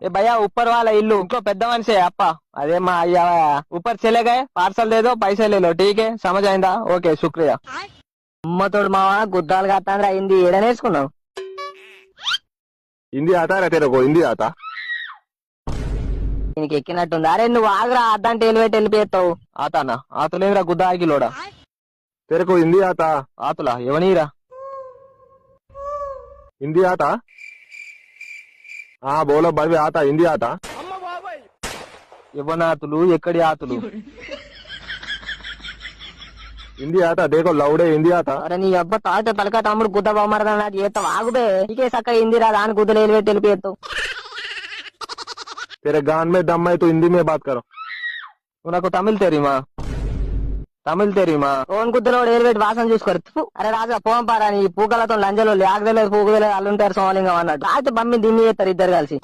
ए भैया ऊपर वाला इल्लू उनको పెద్ద మనిషి అప్ప అదే మా అయ్యా ऊपर चले गए पार्सल दे दो पैसे ले लो ठीक है समझ आइंदा ఓకే शुक्रिया అమ్మతోడు మావా గుద్దాలు కాస్తాంద్ర అయింది ఏడ నేర్చుకున్నావు हिंदी आता है तेरे को हिंदी आता? నీకు ఎక్కినట్టుంది. అరే నువ్వు ఆగురా అద్దంటే ఎలివేట్ వెళ్ళిపోతావు. ఆతానా ఆతులేదురా గుద్ద ఆగిలోడా तेरे को हिंदी आता? ఆతులా ఎవనీరా हिंदी आता? हाँ बोलो भाई आता हिंदी आता? ఎవనాతులు ఎక్కడి ఆతులు हिंदी आता देखो लौड़े हिंदी आता? అరే నీ అబ్బ తాత తలక తమ్ముడు గుద్ద బొమ్మరదా నాకు చేస్తావు ఆగుబే నీకే సక్క హిందీ రాదా అని గుద్దలు ఎలివేట్ వెళ్ళిపోతావు. तेरे गान में दम है तो हिंदी में बात करो. నాకు తమిళ్ తెరీమా తమిళ్ తెరీమా ఓన్ గుద్దలో ఎలివేట్ వాసన చూసుకోరు. అరే రాజా పోం పారా నీ పూకలతో లంజలో ఆగదలేదు పూకలేదు అల్లుంటారు సోమలింగం అన్నట్టు రాజు బమ్మి దిమ్మి చేస్తారు ఇద్దరు కలిసి.